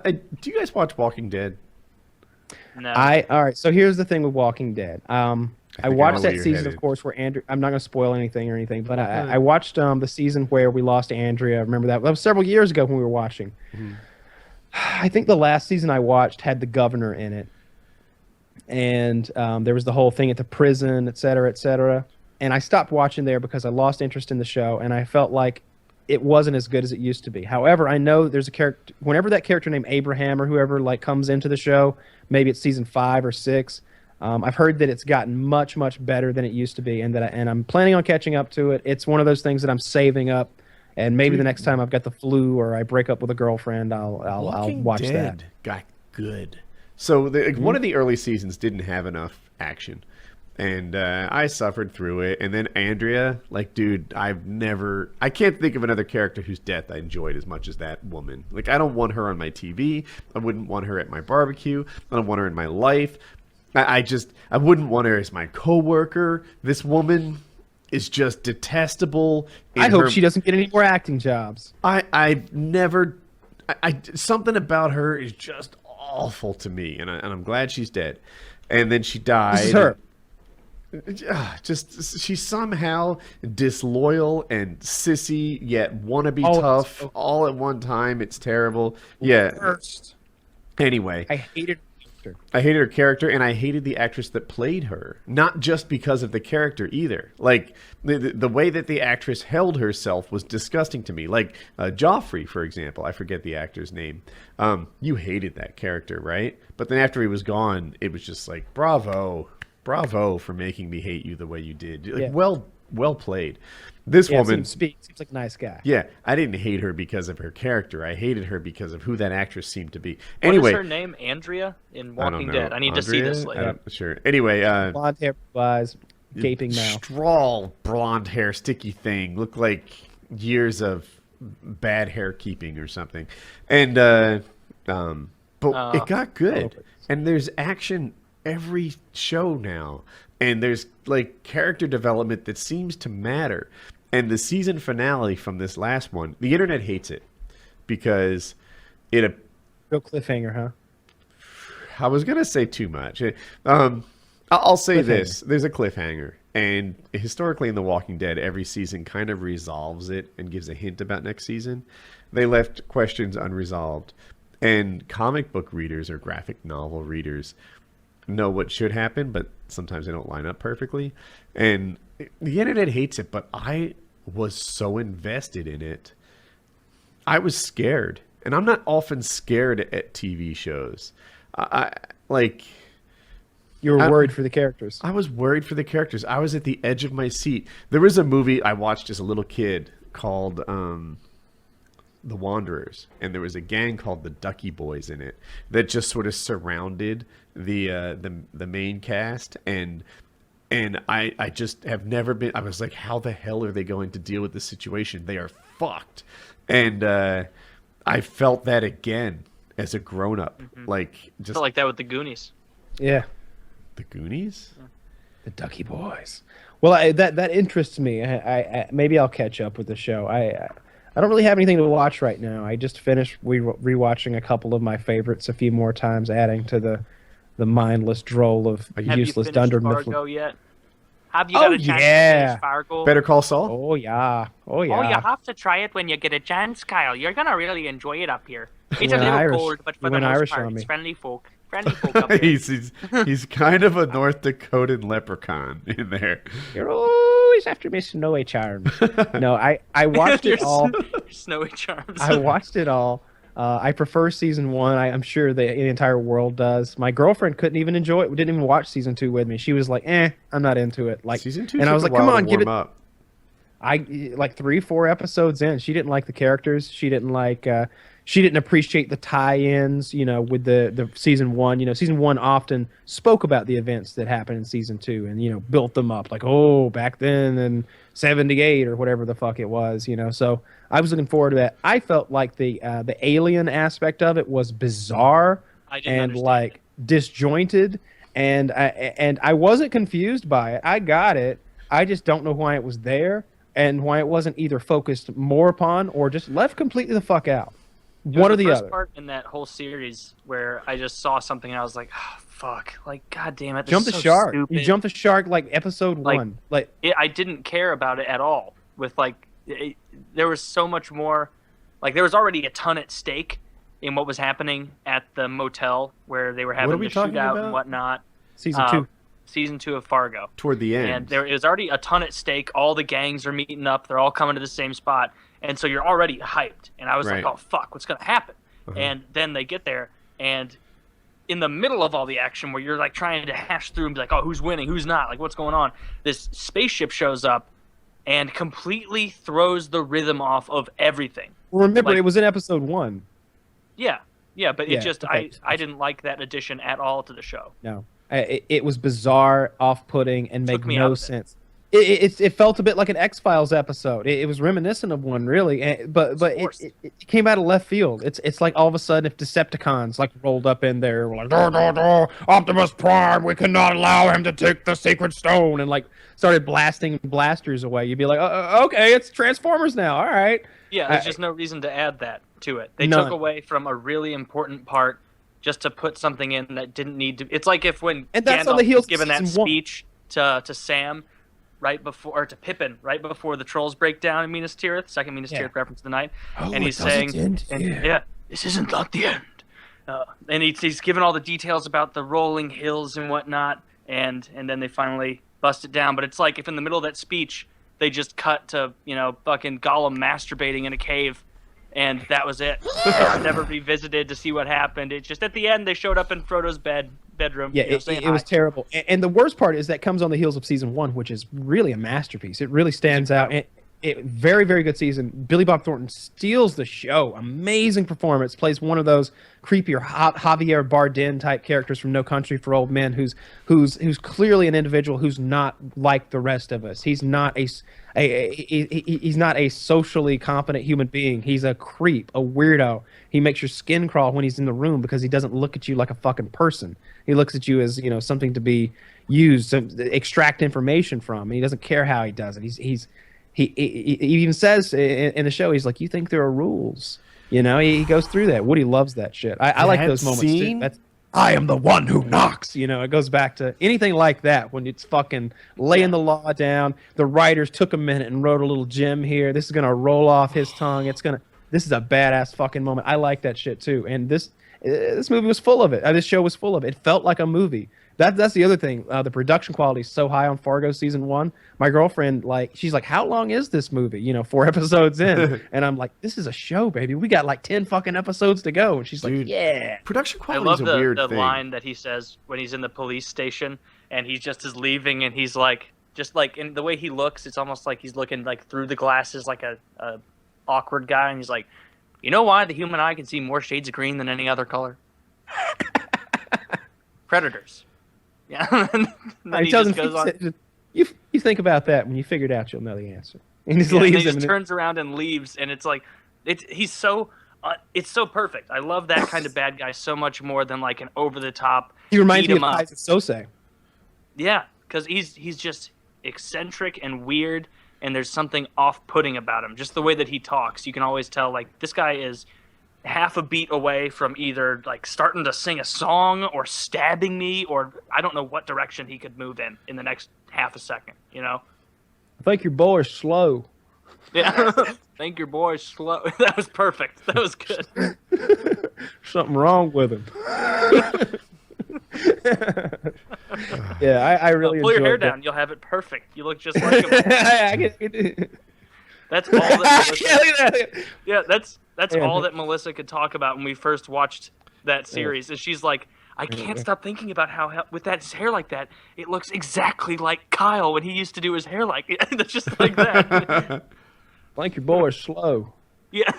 Do you guys watch Walking Dead? No. All right. So here's the thing with Walking Dead. I I think I know watched where that you're season, of headed. course, where Andrew. I'm not going to spoil anything or anything, but I Okay. watched the season where we lost Andrea. Remember that? That was several years ago when we were watching. Mhm. I think the last season I watched had the governor in it, and there was the whole thing at the prison, et cetera, et cetera. And I stopped watching there because I lost interest in the show, and I felt like it wasn't as good as it used to be. However, I know there's a character. Whenever that character named Abraham or whoever like comes into the show, maybe it's season 5 or 6. I've heard that it's gotten much, much better than it used to be, and I'm planning on catching up to it. It's one of those things that I'm saving up, and maybe the Dude, next time I've got the flu or I break up with a girlfriend, I'll Walking watch that. Dead got good. So one of the early seasons didn't have enough action, and I suffered through it. And then Andrea, like, dude, I can't think of another character whose death I enjoyed as much as that woman. Like, I don't want her on my TV. I wouldn't want her at my barbecue. I don't want her in my life. I wouldn't want her as my coworker. This woman is just detestable. I hope she doesn't get any more acting jobs. I never. Something about her is just awful to me, and I'm glad she's dead. And then she died. This is her. Just she's somehow disloyal and sissy, yet wanna be Oh, tough so all at one time. It's terrible. Yeah. worst. Anyway, I hated her. I hated her character, and I hated the actress that played her. Not just because of the character either. Like the way that the actress held herself was disgusting to me. Like Joffrey, for example, I forget the actor's name. You hated that character, right? But then after he was gone, it was just like, bravo for making me hate you the way you did. Like, Yeah. well played. This Yeah, woman. seems like a nice guy. Yeah, I didn't hate her because of her character. I hated her because of who that actress seemed to be. What Anyway, is her name? Andrea in I don't Walking know. Dead. I need to see this later. Sure. Anyway, Blonde hair, blue eyes, gaping mouth. straw blonde hair, sticky thing, looked like years of bad hair keeping or something. And but it got good. Oh. And there's action every show now, and there's like character development that seems to matter. And the season finale from this last one, the internet hates it because it. Real cliffhanger, huh? I was gonna say too much. I'll say Cliffhanger. this: there's a cliffhanger, and historically in The Walking Dead, every season kind of resolves it and gives a hint about next season. They left questions unresolved, and comic book readers or graphic novel readers know what should happen, but sometimes they don't line up perfectly. And the internet hates it, but I was so invested in it. I was scared, and I'm not often scared at TV shows. I like. You were worried for the characters. I was worried for the characters. I was at the edge of my seat. There was a movie I watched as a little kid called The Wanderers, and there was a gang called the Ducky Boys in it that just sort of surrounded the main cast, and I just have never been. I was like, how the hell are they going to deal with this situation? They are fucked, and I felt that again as a grown up, like just Felt like that with the Goonies. Yeah, the Goonies. the Ducky Boys. Well, that interests me. I maybe I'll catch up with the show. I don't really have anything to watch right now. I just finished rewatching a couple of my favorites a few more times, adding to the mindless droll of Have you useless finished Dunder Fargo Mifflin. yet? Have you Oh, got a chance to yeah. finish Fargo? Better Call Saul. Oh yeah, oh yeah. Oh, you have to try it when you get a chance, Kyle. You're gonna really enjoy it up here. It's a went little Irish. cold, but You for the went most Irish part, on it's me. friendly folk. Friendly folk up here. he's kind of a North Dakotan leprechaun in there. You're always after me, Snowy Charms. No, I watched Your it all. Snowy charms. I watched it all. I prefer season 1. I'm sure the entire world does. My girlfriend couldn't even enjoy it. Didn't even watch season 2 with me. She was like, I'm not into it. Like Season 2 and I took was a like, come while to on, give warm it. up. I like 3-4 episodes in. She didn't like the characters. She didn't like. She didn't appreciate the tie-ins. With the season 1. Season 1 often spoke about the events that happened in season 2 and built them up. Like, oh, back then in '78 or whatever the fuck it was. So I was looking forward to that. I felt like the alien aspect of it was bizarre I didn't and understand like disjointed, and I wasn't confused by it. I got it. I just don't know why it was there and why it wasn't either focused more upon or just left completely the fuck out. One or the first other. part in that whole series where I just saw something and I was like, oh, fuck, like, god damn it, this Jump is the so shark. stupid. You jump the shark like episode Like, 1. Like I didn't care about it at all. With like, there was so much more. Like, there was already a ton at stake in what was happening at the motel where they were having we the talking shootout about? and whatnot. season 2. Season 2 of Fargo. Toward the end. And there is already a ton at stake. All the gangs are meeting up. They're all coming to the same spot. And so you're already hyped. And I was Right. like, oh, fuck, what's going to happen? And then they get there. And in the middle of all the action where you're like trying to hash through and be like, oh, who's winning? Who's not? Like, what's going on? This spaceship shows up and completely throws the rhythm off of everything. Remember, like- it was in episode 1. Yeah. Yeah, but Yeah, it just, okay. I didn't like that addition at all to the show. No, it was bizarre, off-putting, and Took made me out no of it. sense. It felt a bit like an X-Files episode. It was reminiscent of one, really, but forced. it came out of left field. It's like all of a sudden, if Decepticons like rolled up in there, were like, no, Optimus Prime, we cannot allow him to take the Sacred Stone, and like started blasting blasters away. You'd be like, okay, it's Transformers now. All right. Yeah, there's just no reason to add that to it. They None. took away from a really important part just to put something in that didn't need to. It's like if when And that's on Gandalf the heels was given of that season 1. speech to Sam right before, or to Pippin right before the trolls break down in Minas Tirith, second Minas Yeah. Tirith reference of the night, Oh, and it he's doesn't saying, end and, here. yeah, this isn't not the end. And he's given all the details about the rolling hills and whatnot, and then they finally bust it down. But it's like if in the middle of that speech they just cut to fucking Gollum masturbating in a cave. And that was it. Never revisited to see what happened. It just at the end they showed up in Frodo's bedroom. Yeah, saying it was hi. terrible. And the worst part is that comes on the heels of season 1, which is really a masterpiece. It really stands out. Very, very good season. Billy Bob Thornton steals the show. Amazing performance. Plays one of those creepier Javier Bardem type characters from No Country for Old Men, who's clearly an individual who's not like the rest of us. He's not he's not a socially competent human being. He's a creep, a weirdo. He makes your skin crawl when he's in the room because he doesn't look at you like a fucking person. He looks at you as something to be used to extract information from. He doesn't care how he does it. He even says in the show, he's like, you think there are rules. He goes through that. Woody loves that shit. I like those moments too. That's, I am the one who knocks. It goes back to anything like that when it's fucking laying the law down. The writers took a minute and wrote a little gem here. This is going to roll off his tongue. This is a badass fucking moment. I like that shit too. And this movie was full of it. This show was full of it. It felt like a movie. That's the other thing. The production quality is so high on Fargo season 1. My girlfriend, she's like, how long is this movie? 4 episodes in. And I'm like, this is a show, baby. We got like 10 fucking episodes to go. And she's Dude, like, yeah. Production I quality love is a weird the thing. line that he says when he's in the police station and he just is leaving and he's like, just like in the way he looks, it's almost like he's looking like through the glasses like a awkward guy, and he's like, you know why the human eye can see more shades of green than any other color? Predators. Yeah. And then He he tells just him, goes on. you think about that. When you figure it out, you'll know the answer. And he just Yeah, and leaves he him. just and turns around and leaves, and it's like, he's so, it's so perfect. I love that kind of bad guy so much more than like an over the top. he reminds me of beat 'em up. Kaiser Sose. Yeah, because he's just eccentric and weird, and there's something off-putting about him. Just the way that he talks, you can always tell like this guy is half a beat away from either like starting to sing a song or stabbing me, or I don't know what direction he could move in the next half a second. I think your boy is slow. Yeah. Think your boy's slow. That was perfect. That was good. Something wrong with him. Yeah, I really Pull your hair enjoyed that. down. You'll have it perfect. You look just like him. That's all that Melissa, yeah, that's Yeah. all that Melissa could talk about when we first watched that series. And she's like, I can't stop thinking about how with that hair like that, it looks exactly like Kyle when he used to do his hair like that's just like that. I think your boy is slow. Yeah.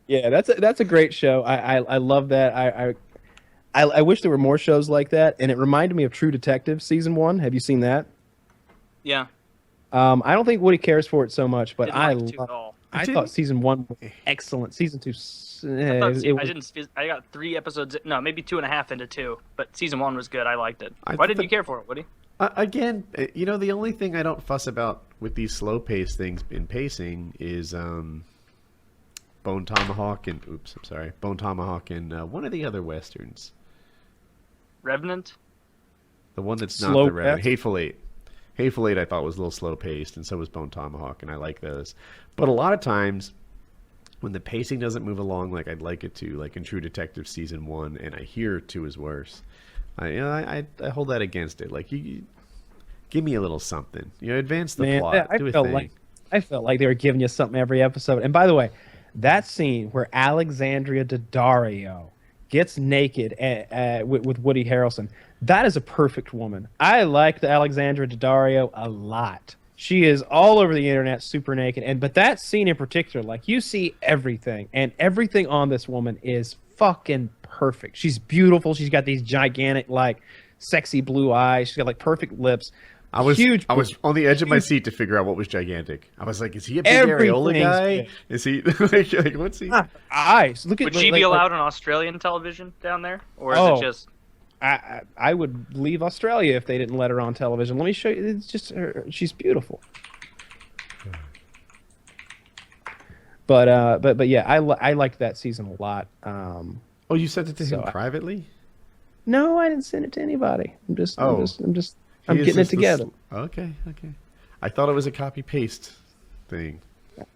Yeah, that's a great show. I love that. I wish there were more shows like that, and it reminded me of True Detective season 1. Have you seen that? Yeah. I don't think Woody cares for it so much, but Didn't I like it love. at all. I thought season 1 was excellent. Season 2, I got 3 episodes. No, maybe 2.5 into 2. But season 1 was good. I liked it. I Why thought didn't you care for it, Woody? Again, the only thing I don't fuss about with these slow pace things in pacing is Bone Tomahawk and Bone Tomahawk and one of the other westerns. Revenant. The one that's not Slow the Revenant. Death? Hateful Eight. Hateful Eight I thought was a little slow paced, and so was Bone Tomahawk, and I like those. But a lot of times, when the pacing doesn't move along like I'd like it to, like in True Detective season 1, and I hear 2 is worse, I hold that against it. Like you give me a little something. Advance the plot. Do a thing. I felt like they were giving you something every episode. And by the way, that scene where Alexandria Daddario gets naked with Woody Harrelson, that is a perfect woman. I like the Alexandra Daddario a lot. She is all over the internet, super naked. But that scene in particular, like, you see everything, and everything on this woman is fucking perfect. She's beautiful. She's got these gigantic, like, sexy blue eyes. She's got like perfect lips. I was huge. I was on the edge of my seat to figure out what was gigantic. I was like, is he a big areola guy? big. Is he like what's he? Eyes. Look at. Would she be allowed on Australian television down there, or is it just? I would leave Australia if they didn't let her on television. Let me show you. It's just her. She's beautiful. But yeah, I liked that season a lot. Oh, you sent it to him privately? No, I didn't send it to anybody. I'm He getting it together. Okay. I thought it was a copy paste thing.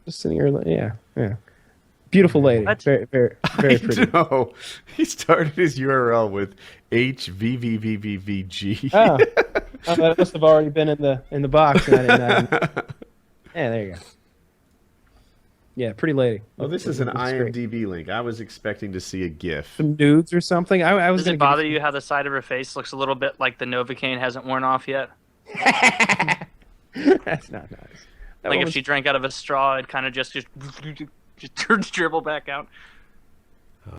Just sitting here. Yeah. Beautiful lady. What? Very pretty. No, he started his URL with HVVVVVG. Oh, that must have already been in the box. And I didn't. Yeah, there you go. Yeah, pretty lady. Oh, this is an Looks great. IMDb link. I was expecting to see a GIF. Some nudes or something. I was Does it bother you how the side of her face looks a little bit like the Novocaine hasn't worn off yet? That's not nice. Like if she drank out of a straw, it kind of just dribble back out.